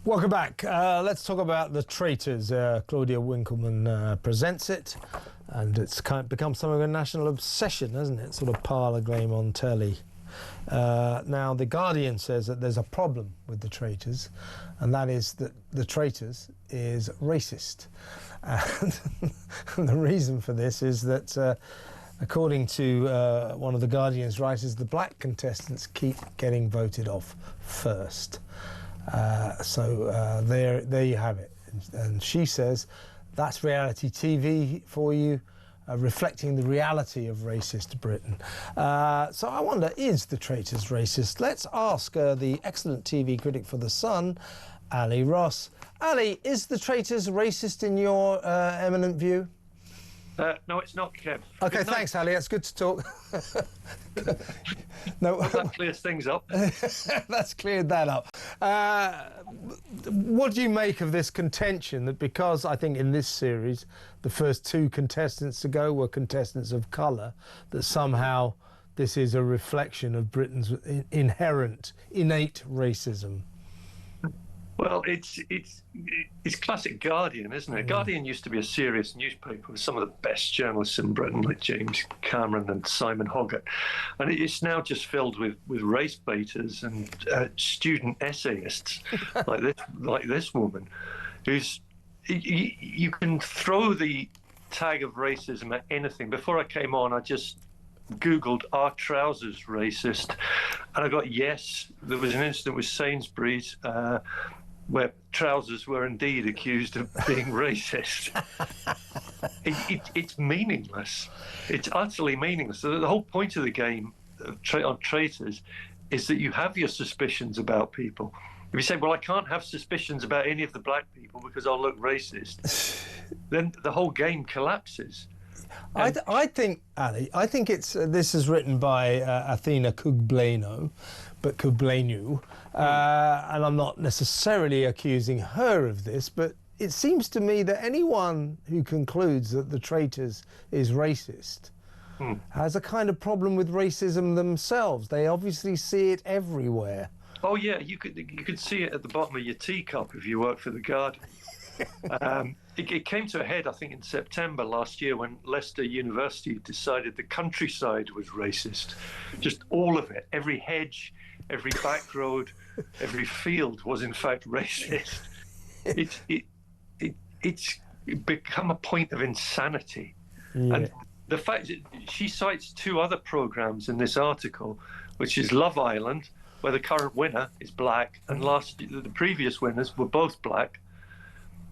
Welcome back. Let's talk about the Traitors. Claudia Winkleman presents it, and it's become something of a national obsession, hasn't it? Sort of parlour game on telly. Now, The Guardian says that there's a problem with the Traitors, and that is that the Traitors is racist. And the reason for this is that, according to one of The Guardian's writers, the black contestants keep getting voted off first. So there you have it. And she says that's reality TV for you, reflecting the reality of racist Britain. So I wonder, is the Traitors racist? Let's ask the excellent TV critic for The Sun, Ali Ross. Ali, is the Traitors racist in your eminent view? No, it's not, Kev. OK, thanks, Ali. That's good to talk. No, well, that clears things up. That's cleared that up. What do you make of this contention that because I think in this series the first two contestants to go were contestants of colour, that somehow this is a reflection of Britain's innate racism? Well, it's classic Guardian, isn't it? Guardian used to be a serious newspaper with some of the best journalists in Britain, like James Cameron and Simon Hoggart, and it's now just filled with race baiters and student essayists like this woman, who's you can throw the tag of racism at anything. Before I came on, I just Googled, are trousers racist? And I got yes. There was an incident with Sainsbury's where trousers were indeed accused of being racist. It's meaningless. It's utterly meaningless. So the whole point of the game on Traitors is that you have your suspicions about people. If you say, well, I can't have suspicions about any of the black people because I'll look racist, then the whole game collapses. I think, Ali, it's this is written by Athena Kugblenu, and I'm not necessarily accusing her of this, but it seems to me that anyone who concludes that the Traitors is racist has a kind of problem with racism themselves. They obviously see it everywhere. Oh yeah, you could see it at the bottom of your teacup if you work for The Guardian. It came to a head, I think, in September last year when Leicester University decided the countryside was racist. Just all of it. Every hedge, every back road, every field was in fact racist. It's become a point of insanity. Yeah. And the fact that she cites two other programs in this article, which is Love Island, where the current winner is black, and the previous winners were both black,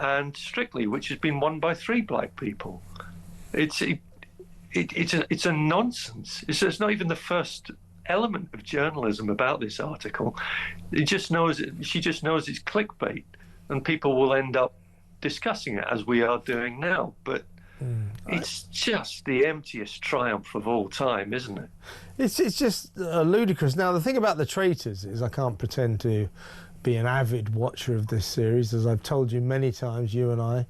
and Strictly, which has been won by 3 black people. It's a nonsense. It's not even the first element of journalism about this article. She just knows it's clickbait, and people will end up discussing it as we are doing now. But it's just the emptiest triumph of all time, isn't it? It's just ludicrous. Now, the thing about the Traitors is I can't pretend to be an avid watcher of this series, as I've told you many times, you and I.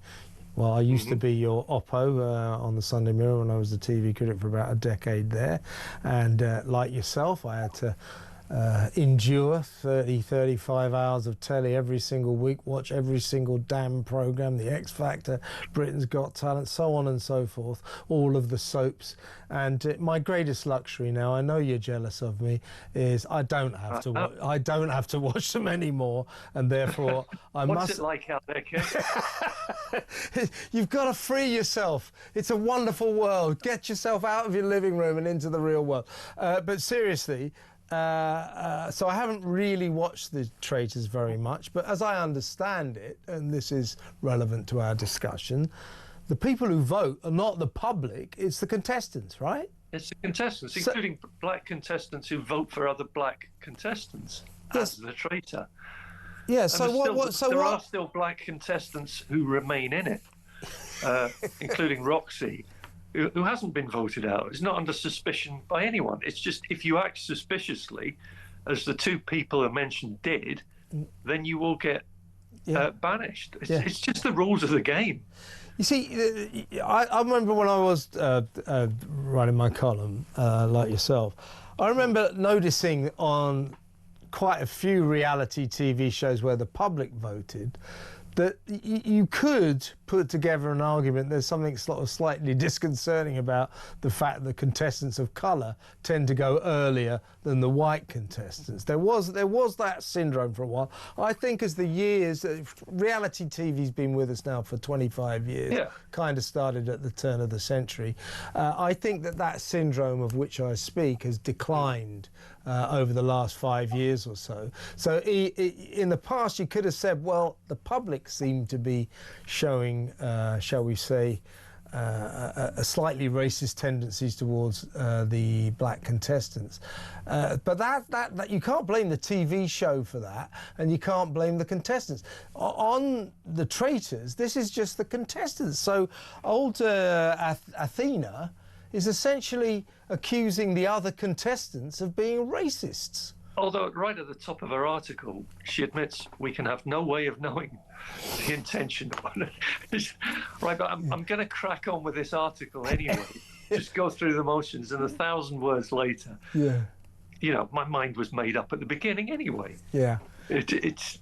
Well, I used to be your Oppo on the Sunday Mirror when I was the TV critic for about a decade there, and like yourself, I had to endure 35 hours of telly every single week, watch every single damn programme, The X Factor, Britain's Got Talent, so on and so forth, all of the soaps. And my greatest luxury now, I know you're jealous of me, is I don't have to watch them anymore, and therefore I must... What's it like out there, Kev? You've got to free yourself. It's a wonderful world. Get yourself out of your living room and into the real world. But seriously, so I haven't really watched the Traitors very much, but as I understand it, and this is relevant to our discussion, the people who vote are not the public, it's the contestants, right? It's the contestants, including black contestants who vote for other black contestants as the traitor. Yeah, and there are still black contestants who remain in it, including Roxy, who hasn't been voted out. It's not under suspicion by anyone. It's just if you act suspiciously, as the 2 people I mentioned did, then you will get banished. It's just the rules of the game. You see, I remember when I was writing my column, like yourself, I remember noticing on quite a few reality TV shows where the public voted, that you could put together an argument. There's something sort of slightly disconcerting about the fact that contestants of colour tend to go earlier than the white contestants. There was that syndrome for a while. I think as the years, reality TV's been with us now for 25 years, Yeah. kind of started at the turn of the century. I think that syndrome of which I speak has declined over the last 5 years or so. So in the past you could have said, well, the public seemed to be showing, shall we say, a slightly racist tendencies towards the black contestants. But that you can't blame the TV show for that, and you can't blame the contestants. On the Traitors, this is just the contestants. So old Athena is essentially accusing the other contestants of being racists. Although right at the top of her article, she admits we can have no way of knowing the intention on it. Right, but I'm going to crack on with this article anyway. Just go through the motions, and 1,000 words later, Yeah. you know, my mind was made up at the beginning anyway. Yeah. It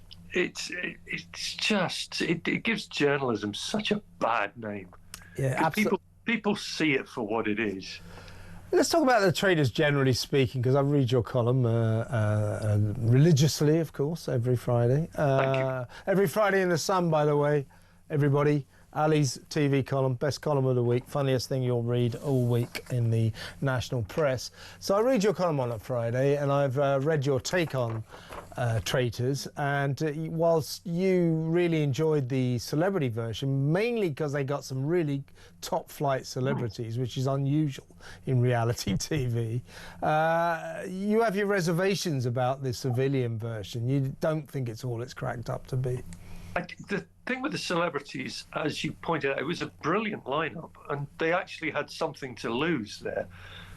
gives journalism such a bad name. Yeah, absolutely. People see it for what it is. Let's talk about the Traitors generally speaking, because I read your column religiously, of course, every Friday. Thank you. Every Friday in the Sun, by the way, everybody. Ali's TV column, best column of the week, funniest thing you'll read all week in the national press. So I read your column on a Friday, and I've read your take on Traitors, and whilst you really enjoyed the celebrity version, mainly because they got some really top-flight celebrities, which is unusual in reality TV, you have your reservations about the civilian version. You don't think it's all it's cracked up to be. The thing with the celebrities, as you pointed out, it was a brilliant lineup, and they actually had something to lose there.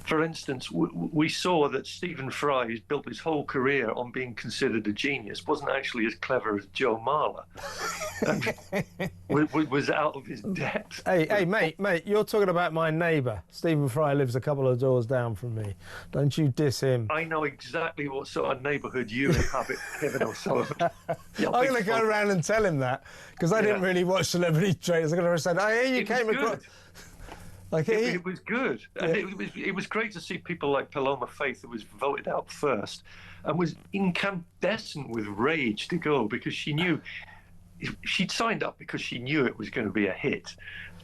For instance, we saw that Stephen Fry, who's built his whole career on being considered a genius, wasn't actually as clever as Joe Marler. Was out of his depth. Hey, mate, you're talking about my neighbour. Stephen Fry lives a couple of doors down from me. Don't you diss him. I know exactly what sort of neighbourhood you inhabit, Kevin O'Sullivan. I'm going to go around and tell him that, because I didn't really watch Celebrity Traitors. I'm going to say, I hear you came across... Like it was good, and it was great to see people like Paloma Faith, who was voted out first, and was incandescent with rage to go, because she knew she'd signed up because she knew it was going to be a hit,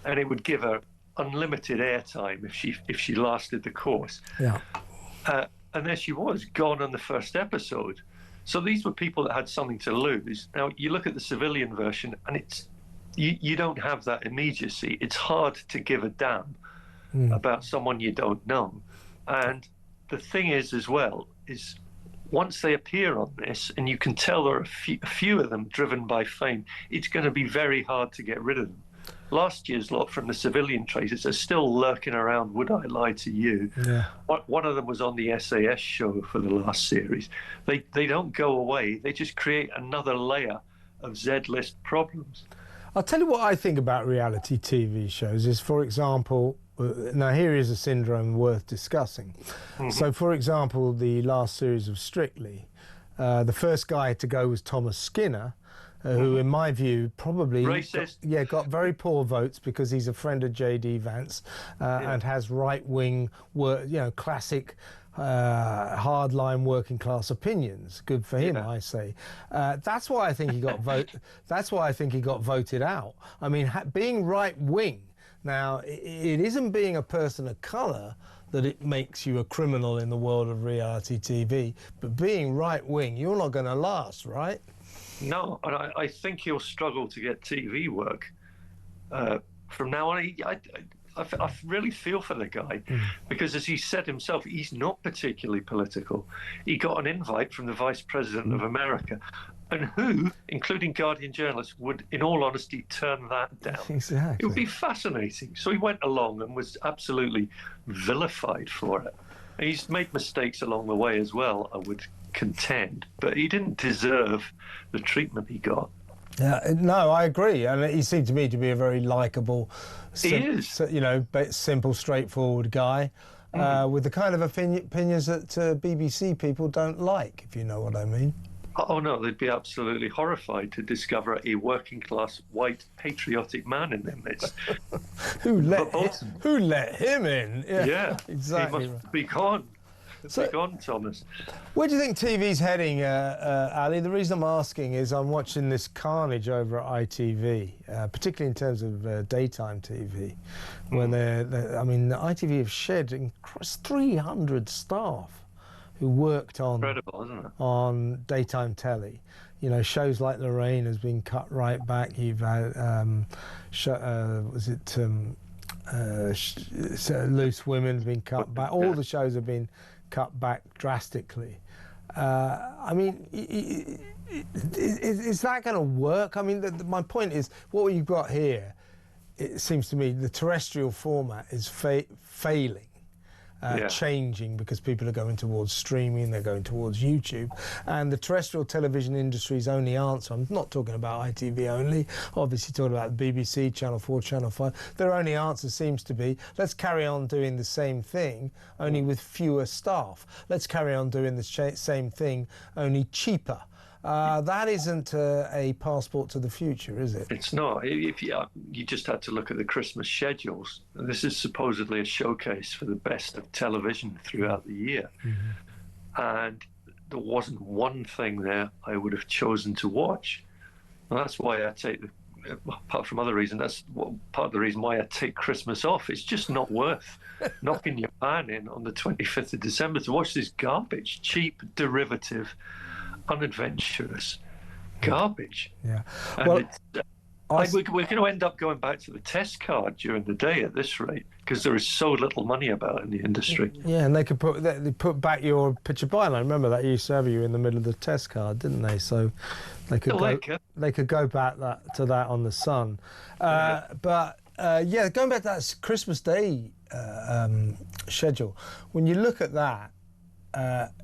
and it would give her unlimited airtime if she lasted the course. Yeah, and there she was, gone on the first episode. So these were people that had something to lose. Now you look at the civilian version, and it's. You don't have that immediacy. It's hard to give a damn about someone you don't know. And the thing is, as well, is once they appear on this, and you can tell there are a few of them driven by fame, it's going to be very hard to get rid of them. Last year's lot from the civilian Traitors are still lurking around Would I Lie to You? Yeah. One of them was on the SAS show for the last series. They don't go away. They just create another layer of Z-list problems. I'll tell you what I think about reality TV shows is, for example, now here is a syndrome worth discussing. So, for example, the last series of Strictly, the first guy to go was Thomas Skinner, who, in my view, probably got very poor votes because he's a friend of J.D. Vance and has right-wing, classic hardline working class opinions. Good for him, I say. That's why I think he got That's why I think he got voted out. I mean, being right wing. Now, it isn't being a person of colour that it makes you a criminal in the world of reality TV, but being right wing, you're not going to last, right? No, and I think he'll struggle to get TV work from now on. I really feel for the guy, because as he said himself, he's not particularly political. He got an invite from the Vice President of America, and who, including Guardian journalists, would, in all honesty, turn that down? Exactly. It would be fascinating. So he went along and was absolutely vilified for it. He's made mistakes along the way as well, I would contend, but he didn't deserve the treatment he got. Yeah, no, I agree, and he seemed to me to be a very likeable, simple, straightforward guy. with the kind of opinions that BBC people don't like, if you know what I mean. Oh no, they'd be absolutely horrified to discover a working-class, white, patriotic man in their midst. Who let him in? Yeah, exactly. He must be gone. Be gone, Thomas. Where do you think TV's heading, Ali? The reason I'm asking is I'm watching this carnage over at ITV, particularly in terms of daytime TV, when I mean, ITV have shed 300 staff who worked on Incredible, isn't it? On daytime telly. You know, shows like Lorraine has been cut right back. You've had Loose Women's been cut back. All the shows have been cut back drastically. I mean, is that going to work? I mean, my point is, what you've got here, it seems to me, the terrestrial format is failing. Changing because people are going towards streaming, they're going towards YouTube, and the terrestrial television industry's only answer, I'm not talking about ITV only, obviously talking about the BBC, Channel 4, Channel 5, their only answer seems to be, let's carry on doing the same thing, only with fewer staff. Let's carry on doing the same thing, only cheaper. That isn't a passport to the future, is it? It's not. If you just had to look at the Christmas schedules. This is supposedly a showcase for the best of television throughout the year. And there wasn't one thing there I would have chosen to watch. And that's why I take, apart from other reasons, that's part of the reason why I take Christmas off. It's just not worth knocking your pan in on the 25th of December to watch this garbage, cheap, derivative, unadventurous garbage. Yeah. Well, we're going to end up going back to the test card during the day at this rate because there is so little money about in the industry. Yeah, and they put back your picture byline. Remember that used to have you in the middle of the test card, didn't they? So they could go back to that on the Sun. But going back to that Christmas Day schedule, when you look at that.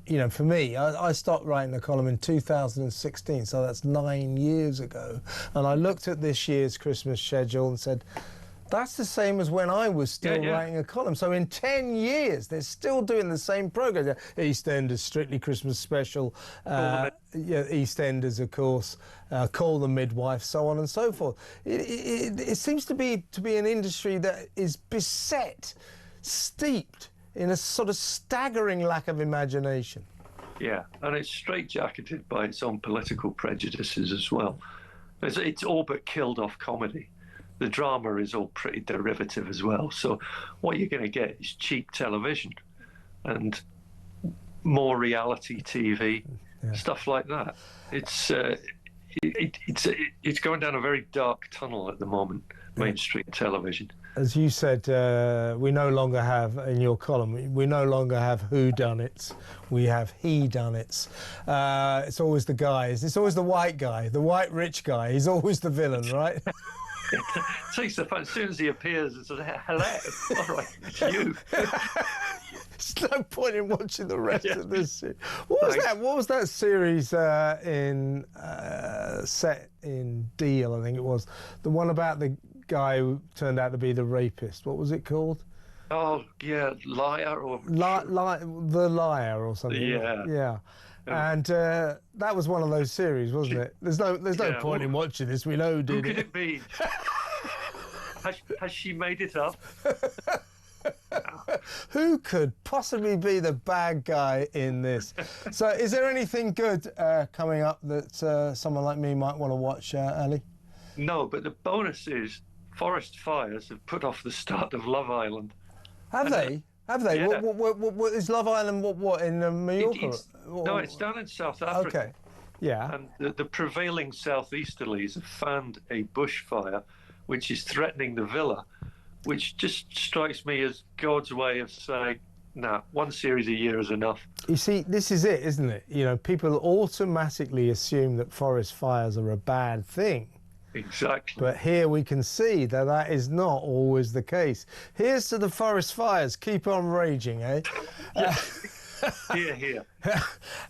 You know, for me, I stopped writing a column in 2016, so that's 9 years ago. And I looked at this year's Christmas schedule and said, that's the same as when I was still writing a column. So in 10 years, they're still doing the same program. EastEnders, Strictly Christmas Special, EastEnders, of course, Call the Midwife, so on and so forth. It seems to be an industry that is steeped in a sort of staggering lack of imagination. Yeah, and it's straitjacketed by its own political prejudices as well. It's all but killed off comedy. The drama is all pretty derivative as well. So what you're going to get is cheap television and more reality TV, stuff like that. It's going down a very dark tunnel at the moment, mainstream television. As you said, we no longer have, in your column, we no longer have whodunits, we have he-done-its. It's always the guys, it's always the white guy, the white rich guy, he's always the villain, right? It takes the fun. As soon as he appears, it's like, hello, all right, it's you. There's no point in watching the rest of this. What was that series set in Deal, I think it was, the one about the guy who turned out to be the rapist? What was it called? Oh yeah, Liar or The Liar or something. Yeah. And that was one of those series, wasn't it? There's no point in watching this. We know who did it. Who could it be? Has she made it up? Who could possibly be the bad guy in this? So, is there anything good coming up that someone like me might want to watch, Ali? No, but the bonus is forest fires have put off the start of Love Island. Have they? Yeah. What is Love Island? What in Mallorca? No, it's down in South Africa. Okay. Yeah. And the prevailing southeasterlies have found a bushfire, which is threatening the villa, which just strikes me as God's way of saying, nah, one series a year is enough. You see, this is it, isn't it? You know, people automatically assume that forest fires are a bad thing. Exactly. But here we can see that is not always the case. Here's to the forest fires. Keep on raging, eh? Hear, hear.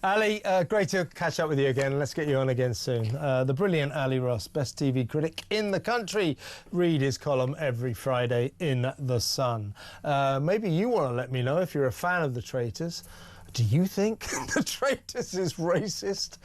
Ali, great to catch up with you again. Let's get you on again soon. The brilliant Ali Ross, best TV critic in the country. Read his column every Friday in The Sun. Maybe you want to let me know if you're a fan of The Traitors. Do you think The Traitors is racist?